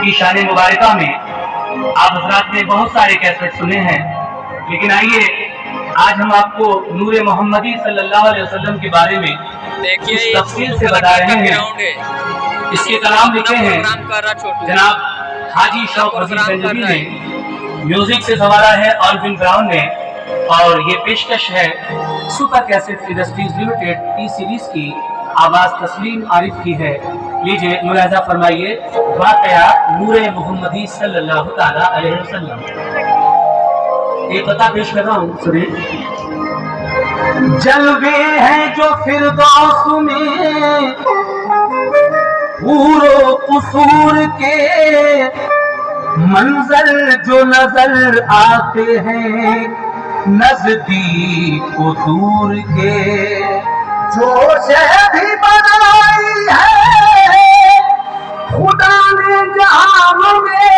की शान मुबारका में आप हजरात ने बहुत सारे कैसेट सुने हैं, लेकिन आइए आज हम आपको नूरे मोहम्मदी सल्लल्लाहु अलैहि वसल्लम के बारे में देखिए कुछ तफसील से बता रहे हैं। इसके कलाम लिखे हैं जनाब हाजी शौक रफी गंजवी ने, म्यूजिक से संवारा है ऑल्विन ब्राउन ने, और ये पेशकश है super cassette industries limited T series की, आवाज तस्लीम आरिफ की है। लीजिए मुलाहिजा फरमाइए वाक़या नूरे मोहम्मदी सल्लल्लाहु ताला अलैहि वसल्लम। एक पता पेश कर रहा हूँ, सुनिए। जलवे हैं जो फिरदौस में पूरो कुसूर के, मंजर जो नजर आते हैं नजदीक को दूर के, जो शह भी बनाई है खुदा ने जहां में,